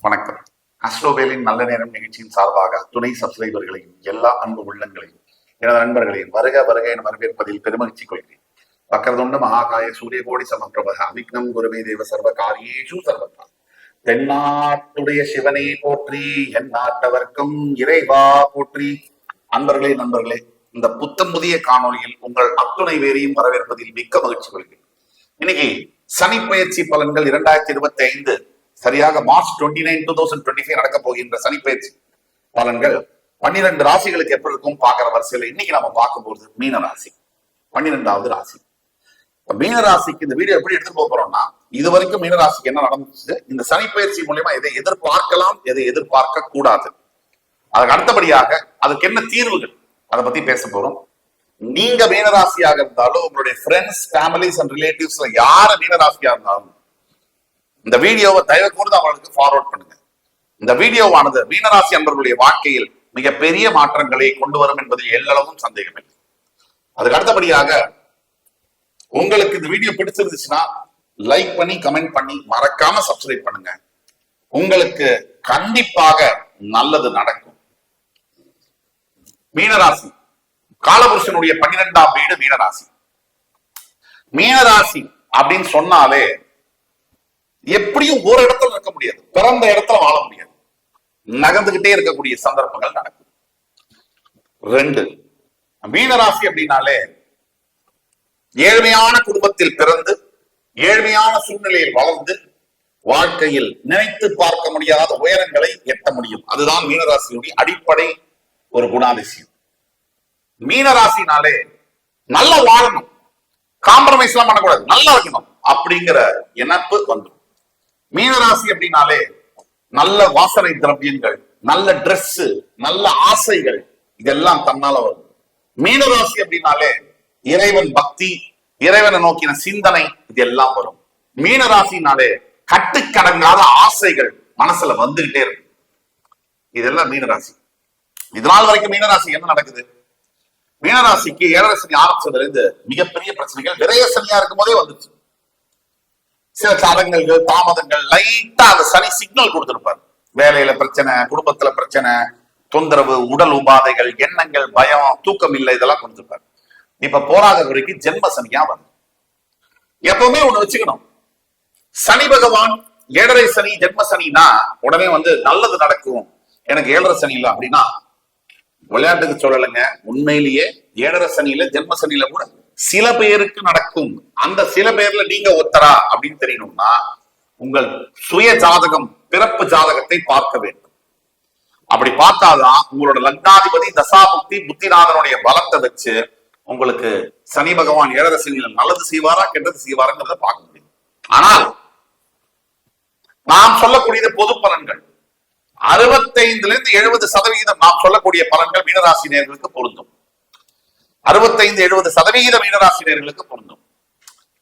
வணக்கம். அஸ்ட்ரோவேலின் நல்ல நேரம் நிகழ்ச்சியின் சார்பாக துணை சப்ஸ்கிரைபர்களையும் எல்லா அன்பு உள்ளங்களையும் எனது நண்பர்களையும் வருக வருக என வரவேற்பதில் பெருமகிழ்ச்சி கொள்கிறேன். வக்கரதுண்ட மகாகாய சூரியகோடி சமப்பிரபக அவிக்னம் குருவே தேவ சர்வ காரியேஷு சர்வதா. தென்னாட்டுடைய சிவனே போற்றி, என் நாட்டவர்க்கும் இறைவா போற்றி. அன்பர்களே நண்பர்களே, இந்த புத்தம் புதிய காணொலியில் உங்கள் அத்துணை வேரையும் வரவேற்பதில் மிக்க மகிழ்ச்சி கொள்கிறேன். இன்னைக்கு சனி பயிற்சி பலன்கள் 2025 சரியாக மார்ச் 29, 2025 நடக்க போகின்ற சனி பயிற்சி பலன்கள் 12 ராசிகளுக்கு எப்படி இருக்கும் பாக்குற வரிசையில இன்னைக்கு நம்ம பார்க்க போறது மீன ராசி, 12வது ராசி. மீன ராசிக்கு இந்த வீடியோ எப்படி எடுத்துட்டு போறோம்னா, இது வரைக்கும் மீன ராசிக்கு என்ன நடந்துச்சு, இந்த சனி பயிற்சி மூலமா எதை எதிர்பார்க்கலாம், எதை எதிர்பார்க்க கூடாது, அதுக்கு அடுத்தபடியாக அதுக்கு என்ன தீர்வுகள், அதை பத்தி பேச போறோம். நீங்க மீனராசியாக இருந்தாலும் உங்களுடைய ஃப்ரெண்ட்ஸ், ஃபேமிலிஸ் அண்ட் ரிலேட்டிவ்ஸ்ல யாரு மீனராசியா இருந்தாலும் இந்த வீடியோவை தயவு கூர்ந்து அவங்களுக்கு ஃபார்வர்ட் பண்ணுங்க. இந்த வீடியோவானது மீனராசி அன்பர்களுடைய வாழ்க்கையில் மிகப்பெரிய மாற்றங்களை கொண்டு வரும் என்பதில் எல்லளவும் சந்தேகமில்லை. அதுக்கு அடுத்தபடியாக உங்களுக்கு இந்த வீடியோ பிடிச்சிருந்துச்சுன்னா லைக் பண்ணி கமெண்ட் பண்ணி மறக்காம சப்ஸ்கிரைப் பண்ணுங்க. உங்களுக்கு கண்டிப்பாக நல்லது நடக்கும். மீனராசி காலபுருஷனுடைய 12ஆம் வீடு மீனராசி. மீனராசி அப்படின்னு சொன்னாலே எப்படியும் ஒரு இடத்துல இருக்க முடியாது, பிறந்த இடத்துல வாழ முடியாது, நகர்ந்துகிட்டே இருக்கக்கூடிய சந்தர்ப்பங்கள் நடக்கும். 2, மீனராசி அப்படின்னாலே ஏழ்மையான குடும்பத்தில் பிறந்து ஏழ்மையான சூழ்நிலையில் வளர்ந்து வாழ்க்கையில் நினைத்து பார்க்க முடியாத உயரங்களை எட்ட முடியும். அதுதான் மீனராசியுடைய அடிப்படை ஒரு குணாதிசயம். மீனராசினாலே நல்லா வாழணும், காம்ப்ரமைஸ் எல்லாம் பண்ணக்கூடாது, நல்லா இருக்கணும் அப்படிங்கிற எண்ணப்பு வந்துடும். மீனராசி அப்படின்னாலே நல்ல வாசனை திரவியங்கள், நல்ல ட்ரெஸ், நல்ல ஆசைகள், இதெல்லாம் தன்னால வரும். மீனராசி அப்படின்னாலே இறைவன் பக்தி, இறைவனை நோக்கின சிந்தனை, இதெல்லாம் வரும். மீனராசினாலே கட்டுக்கடங்காத ஆசைகள் மனசுல வந்துகிட்டே இருக்கு. இதெல்லாம் மீனராசி. இதனால் வரைக்கும் மீனராசி என்ன நடக்குது, மீனராசிக்கு 7 சனி ஆரம்பிச்சதுல இருந்து மிகப்பெரிய பிரச்சனைகள் விரைய சனியா இருக்கும் போதே வந்துச்சு. சில தடங்கல்கள், தாமதங்கள், லைட்டா அந்த சனி சிக்னல் கொடுத்திருப்பார். வேலையில பிரச்சனை, குடும்பத்துல பிரச்சனை, தொந்தரவு, உடல் உபாதைகள், எண்ணங்கள், பயம், தூக்கம் இல்லை, இதெல்லாம் கொடுத்திருப்பார். இப்ப போராத வரைக்கும் ஜென்ம சனியா வருது. எப்பவுமே ஒண்ணு வச்சுக்கணும், சனி பகவான் 7.5 சனி ஜென்ம சனினா உடனே நல்லது நடக்கும், எனக்கு 7.5 சனி இல்லை அப்படின்னா விளையாட்டுக்கு சொல்லலைங்க. உண்மையிலேயே 7.5 சனியில ஜென்ம சனியில கூட சில பேருக்கு நடக்கும். அந்த சில பேர்ல நீங்க ஒத்தரா அப்படின்னு தெரியணும்னா உங்கள் சுய ஜாதகம், பிறப்பு ஜாதகத்தை பார்க்க வேண்டும். அப்படி பார்த்தாதான் உங்களோட லக்னாதிபதி தசாபுக்தி புத்திநாதனுடைய பலத்தை வச்சு உங்களுக்கு சனி பகவான் 7.5 சனியில நல்லது செய்வாரா கெட்டது செய்வாராங்கிறத பார்க்க முடியும். ஆனால் நாம் சொல்லக்கூடியது பொது பலன்கள். 65 to 70% நாம் சொல்லக்கூடிய பலன்கள் மீனராசினியர்களுக்கு பொருந்தும். 65-70% மீனராசினியர்களுக்கு பொருந்தும்.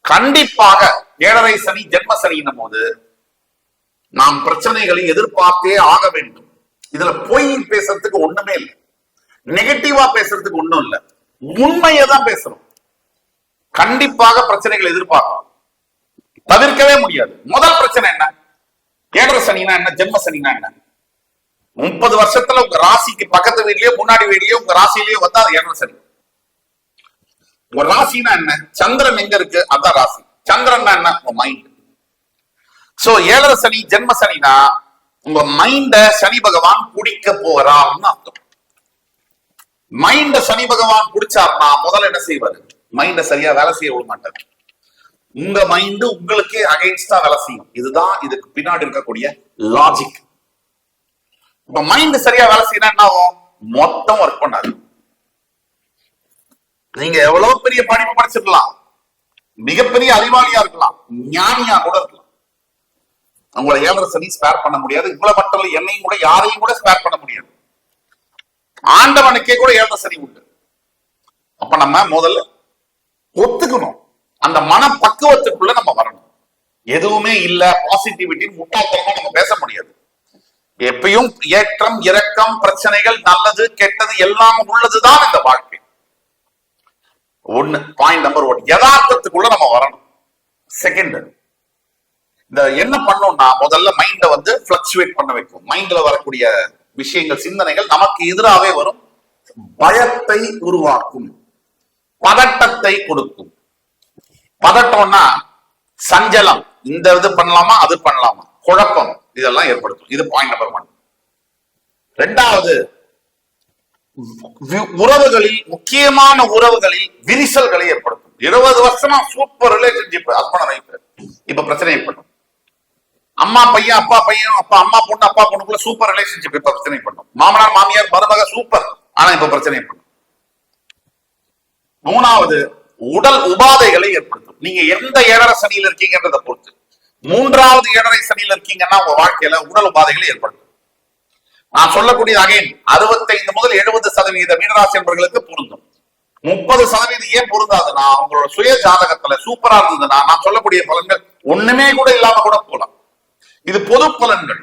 கண்டிப்பாக 7.5 சனி ஜென்ம சனியின் போது நாம் பிரச்சனைகளை எதிர்பார்த்தே ஆக வேண்டும். இதுல பொய் பேசுறதுக்கு ஒண்ணுமே இல்லை, நெகட்டிவா பேசுறதுக்கு ஒண்ணும் இல்லை, உண்மையை தான் பேசணும். கண்டிப்பாக பிரச்சனைகளை எதிர்பார்க்கலாம், தவிர்க்கவே முடியாது. முதல் பிரச்சனை என்ன, 7.5 சனினா என்ன, ஜென்ம சனினா என்ன? 30 வருஷத்துல உங்க ராசிக்கு பக்கத்து வீட்லயோ முன்னாடி வீட்லயோ உங்க ராசியிலயோ வந்தா அது 7.5 சனி. உங்க ராசினா என்ன, சந்திரன் எங்க இருக்கு அதான் ராசி. சந்திரன் என்ன, உங்க மைண்ட். சோ 7.5 சனி ஜென்ம சனினா உங்க மைண்ட சனி பகவான் குடிக்க போறான்னு அர்த்தம். மைண்ட சனி பகவான் குடிச்சார்னா முதல்ல என்ன செய்வாரு, மைண்ட சரியா வேலை செய்ய விட மாட்டாரு. உங்க மைண்ட் உங்களுக்கே அகைன்ஸ்டா வேலை செய்யும். இதுதான் இதுக்கு பின்னாடி இருக்கக்கூடிய லாஜிக். இப்ப மைண்ட் சரியா வேலை செய்யணும் என்ன ஆகும், மொத்தம் ஒர்க் பண்ணாது. நீங்க எவ்வளவு பெரிய படிப்பு படிச்சிருக்கலாம், மிகப்பெரிய அறிவாளியா இருக்கலாம், ஞானியா கூட இருக்கலாம், உங்களை 7.5 சனி ஸ்பேர் பண்ண முடியாது. உங்களை மட்டும் இல்ல, என்னையும் கூட, யாரையும் கூட ஸ்பேர் பண்ண முடியாது. ஆண்டவனுக்கே கூட 7.5 சனி உண்டு. அப்ப நம்ம முதல்ல ஒத்துக்கணும், அந்த மன பக்குவத்துக்குள்ள நம்ம வரணும். எதுவுமே இல்ல பாசிட்டிவிட்டி முட்டாள்தனமா நம்ம பேச முடியாது. எப்பயும் ஏற்றம் இறக்கம், பிரச்சனைகள், நல்லது கெட்டது எல்லாம் உள்ளதுதான் இந்த வாழ்க்கை. பாயிண்ட் நம்பர் 1, யதார்த்தத்துக்குள்ள நம்ம வரணும். செகண்ட், இந்த என்ன பண்ணோம்னா முதல்ல மைண்ட வந்து பிளக்சுவேட் பண்ண வைக்கும். மைண்ட்ல வரக்கூடிய விஷயங்கள், சிந்தனைகள் நமக்கு எதிராகவே வரும். பயத்தை உருவாக்கும், பதட்டத்தை கொடுக்கும். பதட்டம்னா சஞ்சலம், இந்த இது பண்ணலாமா அது பண்ணலாமா, குழப்பம், இதெல்லாம் ஏற்படுத்தும். இது பாயிண்ட் நம்பர் 1. இரண்டாவது, உறவுகளில், முக்கியமான உறவுகளில் விரிசல்களை ஏற்படுத்தும். 20 வருஷமா சூப்பர் ரிலேஷன்ஷிப், ஹஸ்பண்ட் வைஃப், இப்ப பிரச்சனை ஏற்படும். அம்மா பையன், அப்பா பையன், அப்பா அம்மா பொண்ணு, அப்பா பொண்ணுக்குள்ள சூப்பர் ரிலேஷன்ஷிப், இப்ப பிரச்சனை பண்ணும். மாமனார் மாமியார் மருமக சூப்பர், ஆனா இப்ப பிரச்சனை பண்ணும். 3வது, உடல் உபாதைகளை ஏற்படுத்தும். நீங்க எந்த 7.5 சனியில இருக்கீங்கன்றத பொறுத்து. 3வது 7.5 சனியில இருக்கீங்கன்னா உங்க வாழ்க்கையில உடல் உபாதைகளை ஏற்படுத்தும். நான் சொல்லக்கூடிய அகைன் 65 முதல் 70% மீனராசி என்பவர்களுக்கு பொருந்தும். 30% ஏன் பொருந்தாதுன்னா, உங்களோட சுய ஜாதகத்துல சூப்பரா இருந்ததுன்னா நான் சொல்லக்கூடிய பலன்கள் ஒண்ணுமே கூட இல்லாம கூட போலாம். இது பொது பலன்கள்.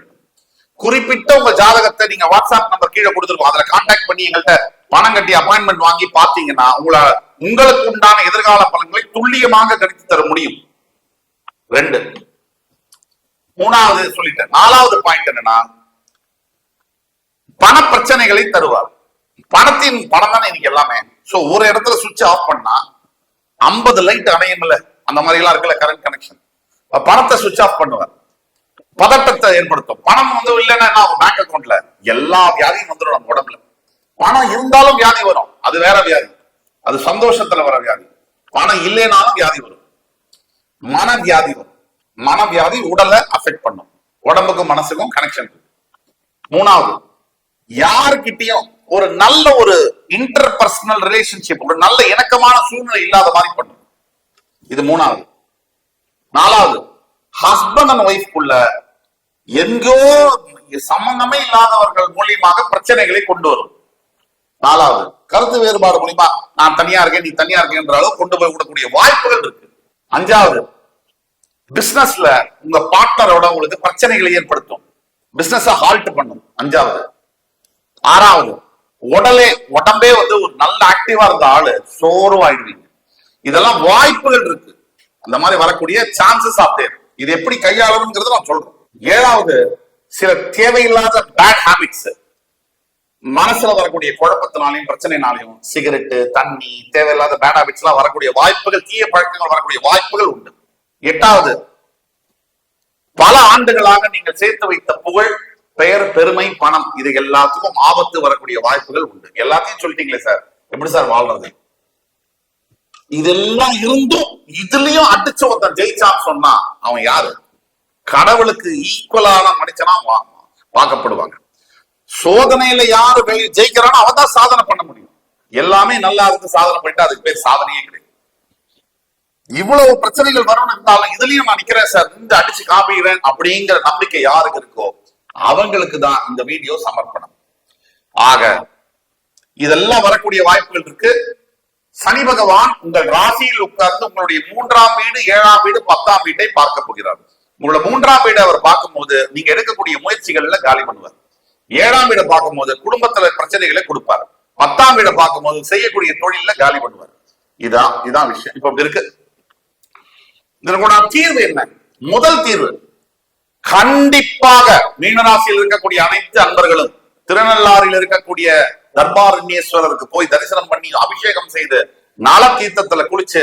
குறிப்பிட்ட உங்க ஜாதகத்தை நீங்க வாட்ஸ்அப் நம்பர் கீழே கொடுத்துருக்கோம், அதுல கான்டாக்ட் பண்ணி எங்கள்கிட்ட பணம் கட்டி அப்பாயின்மெண்ட் வாங்கி பாத்தீங்கன்னா உங்களுக்கு உண்டான எதிர்கால பலன்களை துல்லியமாக கணித்து தர முடியும். 2. 3வது சொல்லிட்டேன். 4வது பாயிண்ட் என்னன்னா, பண பிரச்சனைகளை தருவார். பணத்தின் பணம் தானே இன்னைக்கு எல்லாமே. சோ ஒரு இடத்துல சுவிட்ச் ஆஃப் பண்ணா 50 லைட் அணையும்ல, அந்த மாதிரி எல்லாம் இருக்குல்ல கரண்ட் கனெக்ஷன். பணத்தை சுவிட்ச் ஆஃப் பண்ணுவார். பதட்டத்தை ஏற்படுத்தும். பணம் வந்து இல்லைன்னா பேங்க் அக்கௌண்ட்ல எல்லா வியாதியும் வந்துடும். நம்ம உடம்புல பணம் இருந்தாலும் வியாதி வரும், அது வேற வியாதி, அது சந்தோஷத்துல வர வியாதி. பணம் இல்லைனாலும் வியாதி வரும், மனவியாதி வரும். மனவியாதி உடலை அஃபெக்ட் பண்ணும், உடம்புக்கும் மனசுக்கும் கனெக்ஷன். 3வது, யாருக்கிட்டையும் ஒரு நல்ல ஒரு இன்டர்பர்சனல் ரிலேஷன்ஷிப், ஒரு நல்ல இணக்கமான சூழ்நிலை இல்லாத மாதிரி பண்ணும். இது 3வது. 4வது, ஹஸ்பண்ட் அண்ட் ஒய்ஃப்குள்ள எங்கோ சம்பந்தமே இல்லாதவர்கள் மூலியமாக பிரச்சனைகளை கொண்டு வரும். 4வது, கருத்து வேறுபாடு மூலியமா நான் தனியா இருக்கேன் நீ தனியா இருக்கேன்ற அளவு கொண்டு போய் விடக்கூடிய வாய்ப்புகள் இருக்கு. 5வது, பிசினஸ்ல உங்க பார்ட்னரோட உங்களுக்கு பிரச்சனைகளை ஏற்படுத்தும், பிசினஸ் ஹால்ட் பண்ணும். 5வது. 6வது, உடம்பே வந்து ஒரு நல்ல ஆக்டிவா இருந்த ஆளு சோர்வாயிடுவீங்க. இதெல்லாம் வாய்ப்புகள் இருக்கு, அந்த மாதிரி வரக்கூடிய சான்சஸ் ஆஃப் தேர். இது எப்படி கையாளணும்ங்கிறது நான் சொல்றேன். 7வது, சில தேவையில்லாத பேட் ஹாபிட்ஸ், மனசுல வரக்கூடிய குழப்பத்தினாலையும் பிரச்சனைனாலையும் சிகரெட்டு, தண்ணி, தேவையில்லாத பேட் ஹாபிட்ஸ் எல்லாம் வரக்கூடிய வாய்ப்புகள், தீய பழக்கங்கள் வரக்கூடிய வாய்ப்புகள் உண்டு. 8வது, பல ஆண்டுகளாக நீங்கள் சேர்த்து வைத்த புகழ், பெயர், பெருமை, பணம், இது எல்லாத்துக்கும் ஆபத்து வரக்கூடிய வாய்ப்புகள் உண்டு. எல்லாத்தையும் சொல்லிட்டீங்களே சார், எப்படி சார் வாழ்றது? இதெல்லாம் இருந்தும் இதுலயும் அடிச்ச ஒருத்தன் ஜெயிச்சான்னு சொன்னா அவன் யாரு? கடவுளுக்கு ஈக்குவலான மனுஷனா பார்க்கப்படுவாங்க. சோதனையில யாரு ஜெயிக்கிறானோ அவன் தான் சாதனை பண்ண முடியும். எல்லாமே நல்லா இருந்து சாதனை பண்ணிட்டு அதுக்கு பேர் சாதனையே கிடையாது. இவ்வளவு பிரச்சனைகள் வரணும் இருந்தாலும் இதுலயும் நான் நிக்கிறேன் சார், இந்த அடிச்சு காப்பிடுறேன் அப்படிங்கிற நம்பிக்கை யாருக்கு இருக்கோ அவங்களுக்கு தான் இந்த வீடியோ சமர்ப்பணம். ஆக இதெல்லாம் வரக்கூடிய வாய்ப்புகள் இருக்கு. சனி பகவான் உங்கள் ராசியில் உட்கார்ந்து உங்களுடைய 3ஆம் வீடு, 7ஆம் வீடு, 10ஆம் வீட்டை பார்க்க போகிறார். உங்களோட 3ஆம் வீடு அவர் பார்க்கும்போது நீங்க எடுக்கக்கூடிய முயற்சிகள்ல காலி பண்ணுவார். 7ஆம் வீடை பார்க்கும்போது குடும்பத்துல பிரச்சனைகளை கொடுப்பார். 10ஆம் வீடை பார்க்கும்போது செய்யக்கூடிய தொழில காலி பண்ணுவார். இதான் விஷயம் இப்ப இருக்கு. இதற்கூட தீர்வு என்ன? முதல் தீர்வு, கண்டிப்பாக மீனராசியில் இருக்கக்கூடிய அனைத்து அன்பர்களும் திருநள்ளாறில் இருக்கக்கூடிய தர்பாரண்யேஸ்வரருக்கு போய் தரிசனம் பண்ணி அபிஷேகம் செய்து நல தீர்த்தத்துல குளிச்சு,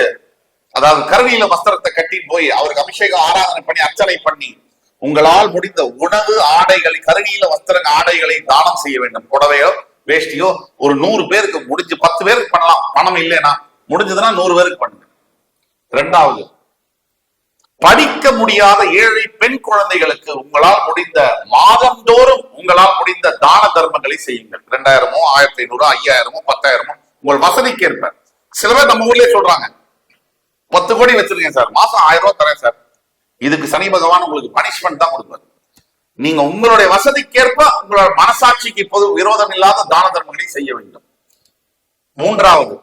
அதாவது கருவியில வஸ்திரத்தை கட்டி போய் அவருக்கு அபிஷேகம் ஆராதனை பண்ணி அர்ச்சனை பண்ணி உங்களால் முடிந்த உணவு, ஆடைகளை, கருவியில வஸ்திர ஆடைகளை தானம் செய்ய வேண்டும். புடவையோ வேஷ்டியோ ஒரு 100 பேருக்கு முடிஞ்சு 10 பேருக்கு பண்ணலாம். பணம் இல்லைன்னா முடிஞ்சதுன்னா 100 பேருக்கு பண்ணுங்க. 2வது, படிக்க முடியாத ஏழை பெண் குழந்தைகளுக்கு உங்களால் முடிந்த மாதந்தோறும் உங்களால் முடிந்த தான தர்மங்களை செய்யுங்கள். 2000மோ 1500 5000மோ 10000மோ உங்கள் வசதிக்கு ஏற்ப. சில பேர் நம்ம ஊர்லயே சொல்றாங்க 10 கோடி வச்சிருக்கேன் சார், மாசம் 1000 ரூபாய் தரேன் சார். இதுக்கு சனி பகவான் உங்களுக்கு பனிஷ்மெண்ட் தான் கொடுப்பாரு. நீங்க உங்களுடைய வசதிக்கேற்ப உங்களோட மனசாட்சிக்கு இப்போது விரோதம் இல்லாத தான தர்மங்களை செய்ய வேண்டும். 3வது,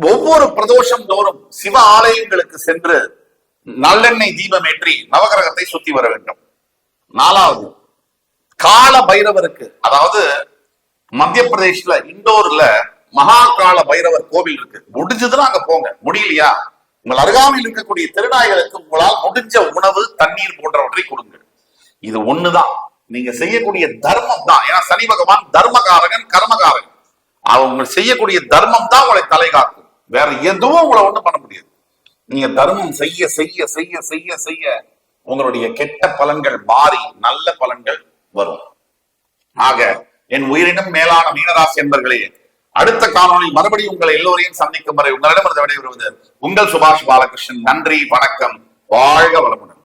ஒவ்வொரு பிரதோஷம் தோறும் சிவ ஆலயங்களுக்கு சென்று நல்லெண்ணெய் தீபம் ஏற்றி நவகிரகத்தை சுத்தி வர வேண்டும். 4வது, கால பைரவருக்கு, அதாவது மத்திய பிரதேஷ்ல இண்டோர்ல மகா கால பைரவர் கோவில் இருக்கு. முடிஞ்சதுன்னா அங்க போங்க, முடியலையா உங்கள் அருகாமையில் இருக்கக்கூடிய திருநாய்களுக்கு உங்களால் முடிஞ்ச உணவு, தண்ணீர் போன்றவற்றை கொடுங்கள். இது ஒண்ணுதான் நீங்க செய்யக்கூடிய தர்மம் தான். ஏன்னா சனி பகவான் தர்மகாரகன், கர்மகாரகன். அவங்க செய்யக்கூடிய தர்மம் தான் உங்களை தலை காக்கும். வேற எதுவும் உங்களை ஒண்ணும் பண்ண முடியாது. நீங்க தர்மம் செய்ய செய்ய செய்ய செய்ய செய்ய உங்களுடைய கெட்ட பலன்கள் மாறி நல்ல பலன்கள் வரும். ஆக என் உயிரினும் மேலான மீனராசி என்பர்களே, அடுத்த காணொலியில் மறுபடியும் உங்களை எல்லோரையும் சந்திக்கும் வரை உங்களிடமிருந்து விடைபெறுவது உங்கள் சுபாஷ் பாலகிருஷ்ணன். நன்றி, வணக்கம், வாழ்க வளமுடன்.